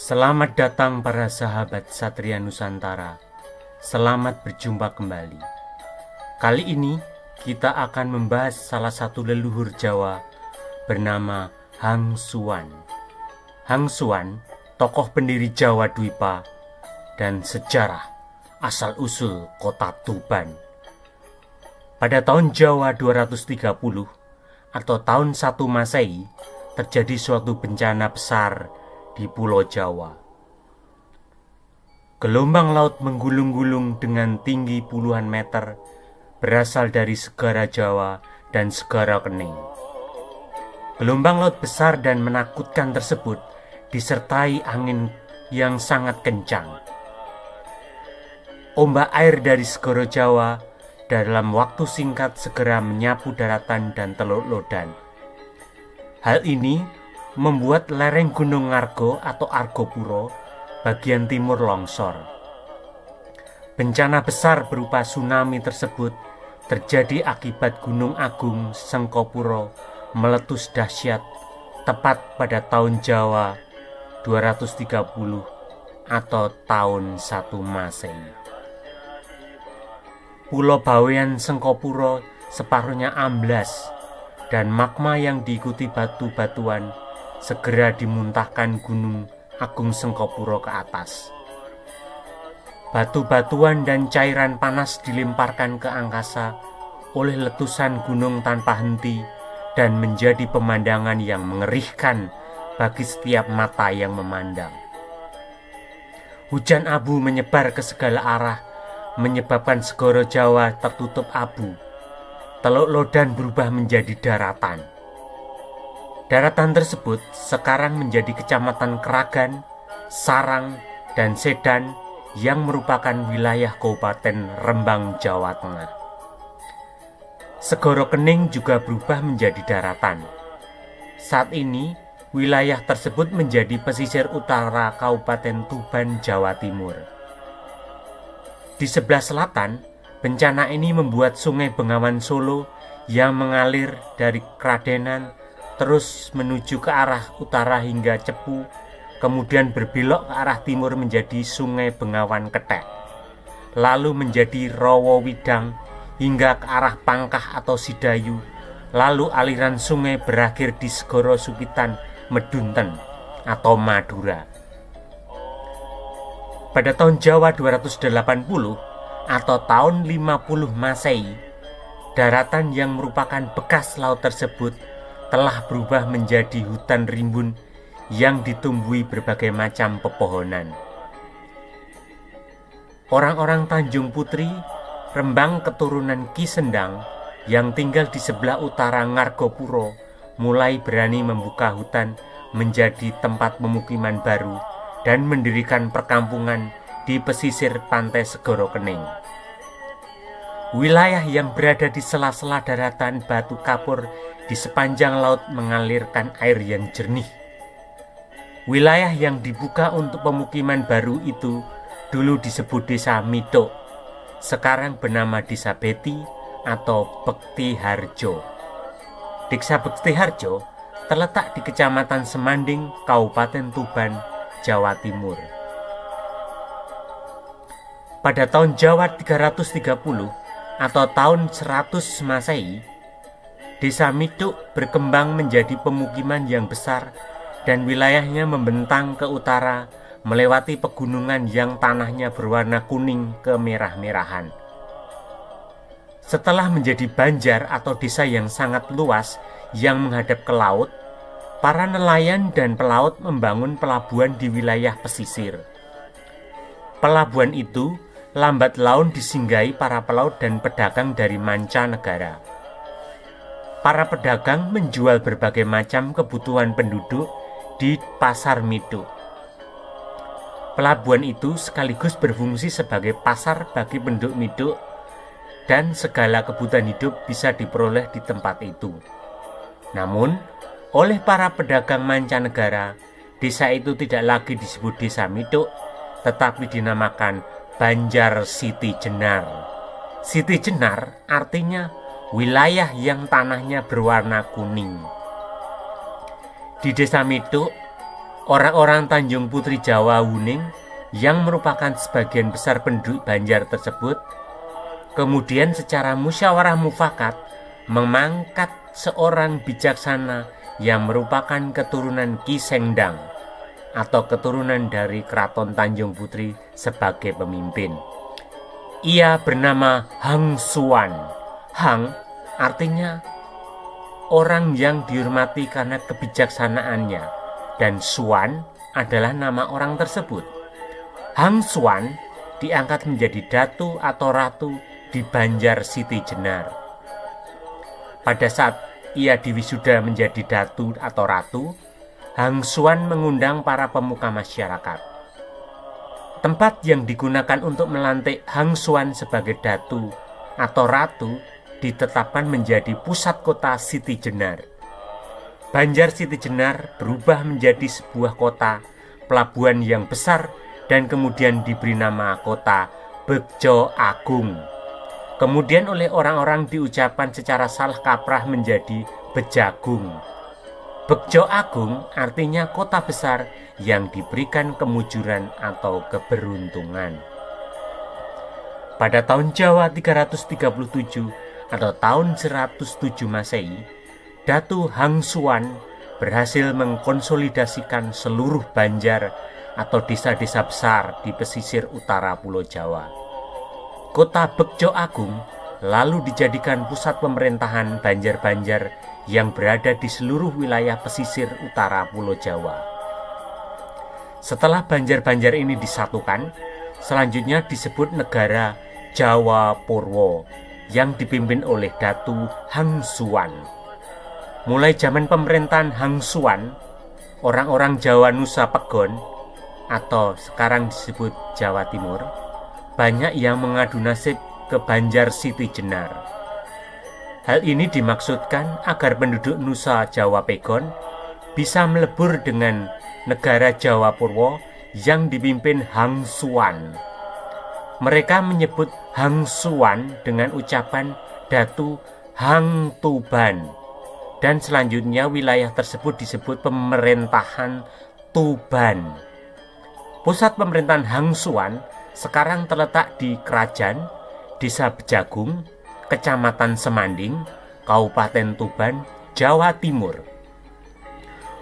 Selamat datang para sahabat Satria Nusantara. Selamat berjumpa kembali. Kali ini kita akan membahas salah satu leluhur Jawa bernama Hang Suwan. Hang Suwan, tokoh pendiri Jawa Dwipa dan sejarah asal-usul kota Tuban. Pada tahun Jawa 230 atau tahun 1 Masehi terjadi suatu bencana besar di Pulau Jawa. Gelombang laut menggulung-gulung dengan tinggi puluhan meter berasal dari Segara Jawa dan Segara Kening. Gelombang laut besar dan menakutkan tersebut disertai angin yang sangat kencang. Ombak air dari Segara Jawa dalam waktu singkat segera menyapu daratan dan Teluk Lodan. Hal ini membuat lereng Gunung Ngargo atau Argopuro bagian timur longsor. Bencana besar berupa tsunami tersebut terjadi akibat Gunung Agung Sengkopuro meletus dahsyat tepat pada tahun Jawa 230 atau tahun 1 Masehi. Pulau Bawean Sengkopuro separuhnya amblas dan magma yang diikuti batu-batuan segera dimuntahkan Gunung Agung Sengkopuro ke atas. Batu-batuan dan cairan panas dilemparkan ke angkasa oleh letusan gunung tanpa henti dan menjadi pemandangan yang mengerikan bagi setiap mata yang memandang. Hujan abu menyebar ke segala arah, menyebabkan Segara Jawa tertutup abu. Teluk Lodan berubah menjadi daratan. Daratan tersebut sekarang menjadi Kecamatan Keragan, Sarang, dan Sedan yang merupakan wilayah Kabupaten Rembang, Jawa Tengah. Segara Kening juga berubah menjadi daratan. Saat ini, wilayah tersebut menjadi pesisir utara Kabupaten Tuban, Jawa Timur. Di sebelah selatan, bencana ini membuat Sungai Bengawan Solo yang mengalir dari Kradenan terus menuju ke arah utara hingga Cepu, kemudian berbelok ke arah timur menjadi Sungai Bengawan Ketek, lalu menjadi Rowo Widang hingga ke arah Pangkah atau Sidayu, lalu aliran sungai berakhir di Segara Sukitan Medunten atau Madura. Pada tahun Jawa 280 atau tahun 50 Masehi, daratan yang merupakan bekas laut tersebut telah berubah menjadi hutan rimbun yang ditumbuhi berbagai macam pepohonan. Orang-orang Tanjung Putri, Rembang keturunan Ki Sendang yang tinggal di sebelah utara Ngargopuro mulai berani membuka hutan menjadi tempat pemukiman baru dan mendirikan perkampungan di pesisir pantai Segara Kening. Wilayah yang berada di sela-sela daratan batu kapur di sepanjang laut mengalirkan air yang jernih. Wilayah yang dibuka untuk pemukiman baru itu dulu disebut Desa Midok, sekarang bernama Desa Beti atau Bekti Harjo. Desa Bekti Harjo terletak di Kecamatan Semanding, Kabupaten Tuban, Jawa Timur. Pada tahun Jawa 330 atau tahun 100 Masehi, Desa Midok berkembang menjadi pemukiman yang besar dan wilayahnya membentang ke utara melewati pegunungan yang tanahnya berwarna kuning kemerah-merahan. Setelah menjadi banjar atau desa yang sangat luas yang menghadap ke laut, para nelayan dan pelaut membangun pelabuhan di wilayah pesisir. Pelabuhan itu lambat laun disinggahi para pelaut dan pedagang dari mancanegara. Para pedagang menjual berbagai macam kebutuhan penduduk di Pasar Midok. Pelabuhan itu sekaligus berfungsi sebagai pasar bagi penduduk Midok dan segala kebutuhan hidup bisa diperoleh di tempat itu. Namun, oleh para pedagang mancanegara, desa itu tidak lagi disebut Desa Midok, tetapi dinamakan Banjar Siti Jenar. Siti Jenar artinya wilayah yang tanahnya berwarna kuning. Di Desa Midok Orang-orang Tanjung Putri Jawa Wuning yang merupakan sebagian besar penduduk Banjar tersebut kemudian secara musyawarah mufakat mengangkat seorang bijaksana yang merupakan keturunan Ki Sengdang atau keturunan dari Keraton Tanjung Putri sebagai pemimpin. Ia bernama Hang Suan. Hang artinya orang yang dihormati karena kebijaksanaannya, dan Suan adalah nama orang tersebut. Hang Suan diangkat menjadi datu atau ratu di Banjar Siti Jenar. Pada saat ia diwisuda menjadi datu atau ratu, Hang Suan mengundang para pemuka masyarakat. Tempat yang digunakan untuk melantik Hang Suan sebagai datu atau ratu ditetapkan menjadi pusat kota Siti Jenar. Banjar Siti Jenar berubah menjadi sebuah kota pelabuhan yang besar dan kemudian diberi nama kota Begjo Agung. Kemudian oleh orang-orang diucapkan secara salah kaprah menjadi Bejagung. Begjo Agung artinya kota besar yang diberikan kemujuran atau keberuntungan. Pada tahun Jawa 337 atau tahun 107 Masehi, Datu Hang Suan berhasil mengkonsolidasikan seluruh Banjar atau desa-desa besar di pesisir utara Pulau Jawa. Kota Begjo Agung lalu dijadikan pusat pemerintahan Banjar-Banjar yang berada di seluruh wilayah pesisir utara Pulau Jawa. Setelah Banjar-Banjar ini disatukan, selanjutnya disebut negara Jawa Purwo yang dipimpin oleh Datu Hang Suan. Mulai zaman pemerintahan Hang Suan, orang-orang Jawa Nusa Pegon atau sekarang disebut Jawa Timur banyak yang mengadu nasib ke Banjar Siti Jenar. Hal ini dimaksudkan agar penduduk Nusa Jawa Pegon bisa melebur dengan negara Jawa Purwo yang dipimpin Hang Suan. Mereka menyebut Hang Suan dengan ucapan Datu Hang Tuban, dan selanjutnya wilayah tersebut disebut pemerintahan Tuban. Pusat pemerintahan Hang Suan sekarang terletak di Kerajaan Desa Bejagung, Kecamatan Semanding, Kabupaten Tuban, Jawa Timur.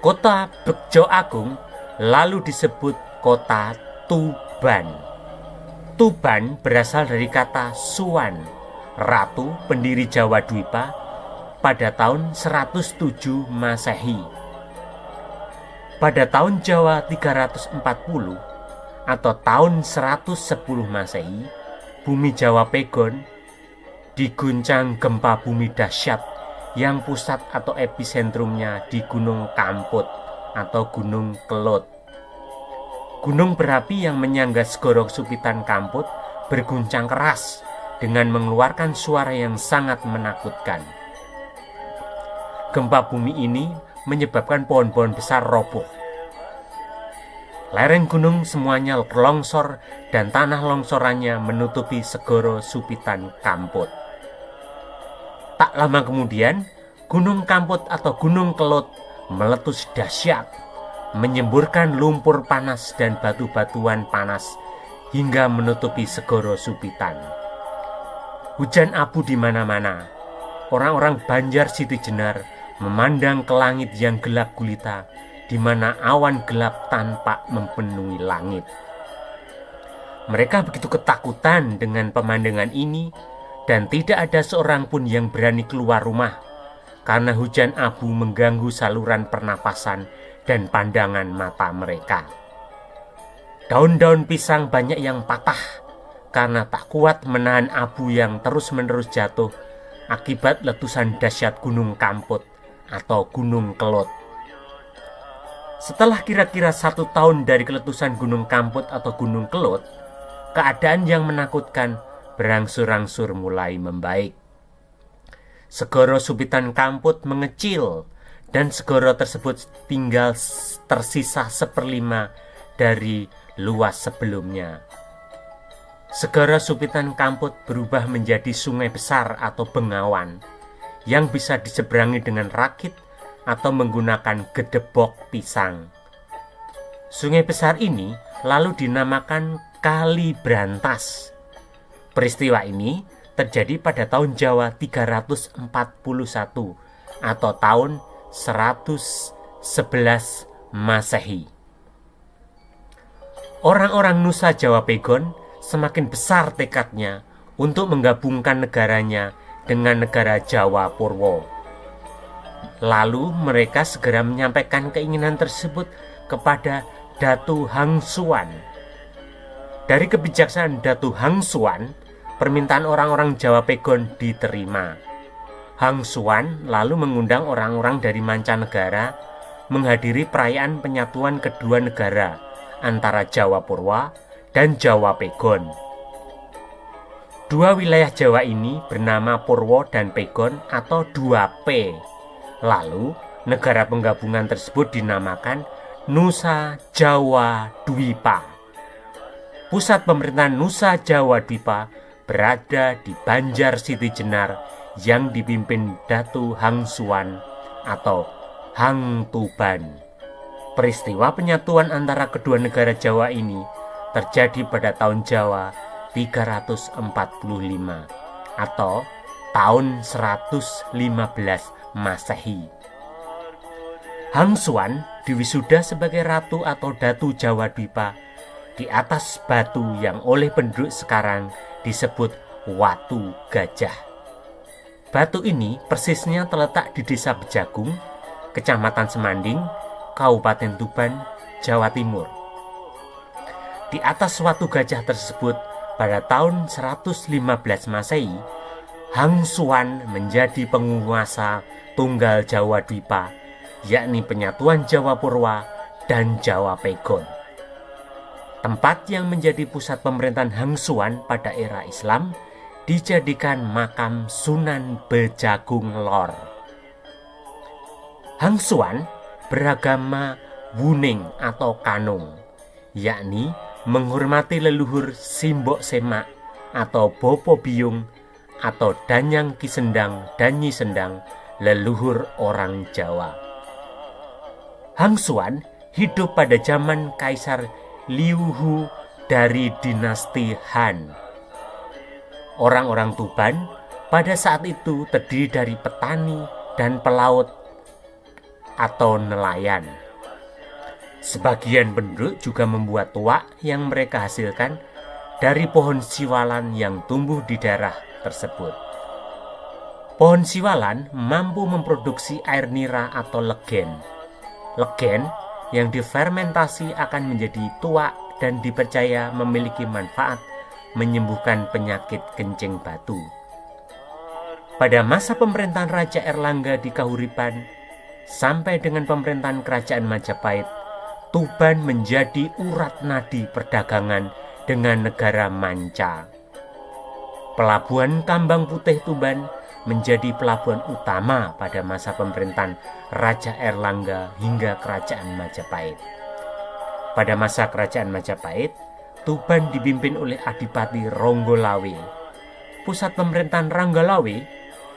Kota Begjo Agung lalu disebut Kota Tuban. Tuban berasal dari kata Suan, ratu pendiri Jawa Dwipa pada tahun 107 Masehi. Pada tahun Jawa 340 atau tahun 110 Masehi, bumi Jawa Pegon diguncang gempa bumi dahsyat yang pusat atau episentrumnya di Gunung Kamput atau Gunung Kelut. Gunung berapi yang menyangga Segoro Supitan Kamput berguncang keras dengan mengeluarkan suara yang sangat menakutkan. Gempa bumi ini menyebabkan pohon-pohon besar roboh. Lereng gunung semuanya longsor dan tanah longsorannya menutupi Segoro Supitan Kamput. Tak lama kemudian, Gunung Kamput atau Gunung Kelut meletus dahsyat, menyemburkan lumpur panas dan batu-batuan panas hingga menutupi Segoro Supitan. Hujan abu di mana-mana. Orang-orang Banjar Siti Jenar memandang ke langit yang gelap gulita, di mana awan gelap tampak memenuhi langit. Mereka begitu ketakutan dengan pemandangan ini, dan tidak ada seorang pun yang berani keluar rumah karena hujan abu mengganggu saluran pernapasan dan pandangan mata mereka. Daun-daun pisang banyak yang patah karena tak kuat menahan abu yang terus-menerus jatuh akibat letusan dahsyat Gunung Kamput atau Gunung Kelut. Setelah kira-kira 1 tahun dari keletusan Gunung Kamput atau Gunung Kelut, keadaan yang menakutkan berangsur-angsur mulai membaik. Segoro Supitan Kamput mengecil dan segoro tersebut tinggal tersisa 1/5 dari luas sebelumnya. Segoro Supitan Kamput berubah menjadi sungai besar atau bengawan yang bisa diseberangi dengan rakit atau menggunakan gedebok pisang. Sungai besar ini lalu dinamakan Kali Brantas. Peristiwa ini terjadi pada tahun Jawa 341 atau tahun 111 Masehi. Orang-orang Nusa Jawa Pegon semakin besar tekadnya untuk menggabungkan negaranya dengan negara Jawa Purwo. Lalu mereka segera menyampaikan keinginan tersebut kepada Datu Hangsuan. Dari kebijaksanaan Datu Hangsuan, permintaan orang-orang Jawa Pegon diterima. Hangsuan lalu mengundang orang-orang dari mancanegara menghadiri perayaan penyatuan kedua negara antara Jawa Purwa dan Jawa Pegon. Dua wilayah Jawa ini bernama Purwo dan Pegon atau 2P. Lalu negara penggabungan tersebut dinamakan Nusa Jawa Dwipa. Pusat pemerintahan Nusa Jawa Dwipa berada di Banjar Siti Jenar yang dipimpin Datu Hangsuan atau Hang Tuban. Peristiwa penyatuan antara kedua negara Jawa ini terjadi pada tahun Jawa 345 atau tahun 115 Masehi. Hangsuan diwisuda sebagai ratu atau Datu Jawa Dwipa di atas batu yang oleh penduduk sekarang disebut Watu Gajah. Batu ini persisnya terletak di Desa Bejagung, Kecamatan Semanding, Kabupaten Tuban, Jawa Timur. Di atas Watu Gajah tersebut pada tahun 115 Masehi, Hangsuan menjadi penguasa tunggal Jawa Dwipa, yakni penyatuan Jawa Purwa dan Jawa Pegon. Tempat yang menjadi pusat pemerintahan Hangsuan pada era Islam dijadikan makam Sunan Bejagung Lor. Hangsuan beragama Wuning atau Kanung, yakni menghormati leluhur Simbok Semak atau Bopo Biyung atau Danyang Kisendang dan Nyisendang, leluhur orang Jawa. Hangsuan hidup pada zaman Kaisar Liuhu dari dinasti Han. Orang-orang Tuban pada saat itu terdiri dari petani dan pelaut atau nelayan. Sebagian penduduk juga membuat tuak yang mereka hasilkan dari pohon siwalan yang tumbuh di daerah tersebut. Pohon siwalan mampu memproduksi air nira atau legen. Legen yang difermentasi akan menjadi tuak dan dipercaya memiliki manfaat menyembuhkan penyakit kencing batu. Pada masa pemerintahan Raja Erlangga di Kahuripan sampai dengan pemerintahan Kerajaan Majapahit, Tuban menjadi urat nadi perdagangan dengan negara manca. Pelabuhan Kambang Putih Tuban menjadi pelabuhan utama pada masa pemerintahan Raja Erlangga hingga Kerajaan Majapahit. Pada masa Kerajaan Majapahit, Tuban dipimpin oleh Adipati Ronggolawe. Pusat pemerintahan Ronggolawe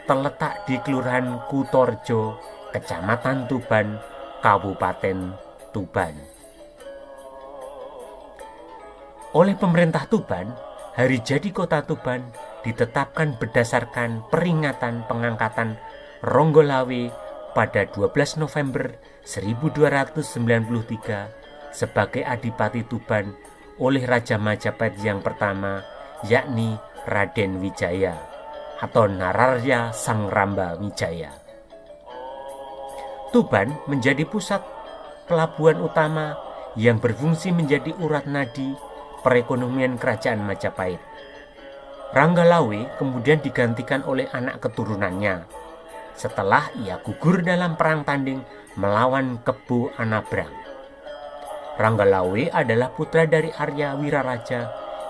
terletak di Kelurahan Kutorjo, Kecamatan Tuban, Kabupaten Tuban. Oleh pemerintah Tuban, hari jadi kota Tuban ditetapkan berdasarkan peringatan pengangkatan Ronggolawe pada 12 November 1293 sebagai Adipati Tuban oleh Raja Majapahit yang pertama, yakni Raden Wijaya atau Nararya Sangramba Wijaya. Tuban menjadi pusat pelabuhan utama yang berfungsi menjadi urat nadi perekonomian Kerajaan Majapahit. Ronggolawe kemudian digantikan oleh anak keturunannya setelah ia gugur dalam perang tanding melawan Kebo Anabrang. Ronggolawe adalah putra dari Arya Wiraraja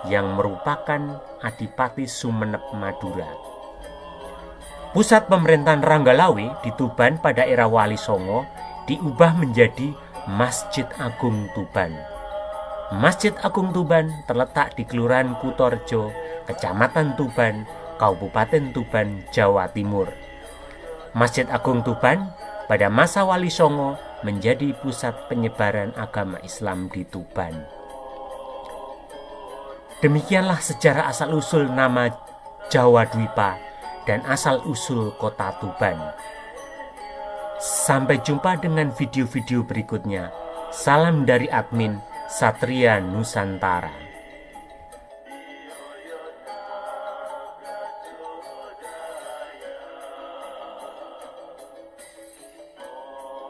yang merupakan Adipati Sumenep Madura. Pusat pemerintahan Ronggolawe di Tuban pada era Wali Songo diubah menjadi Masjid Agung Tuban. Masjid Agung Tuban terletak di Kelurahan Kutorjo, Kecamatan Tuban, Kabupaten Tuban, Jawa Timur. Masjid Agung Tuban pada masa Wali Songo menjadi pusat penyebaran agama Islam di Tuban. Demikianlah sejarah asal-usul nama Jawa Dwipa dan asal-usul kota Tuban. Sampai jumpa dengan video-video berikutnya. Salam dari admin Satria Nusantara.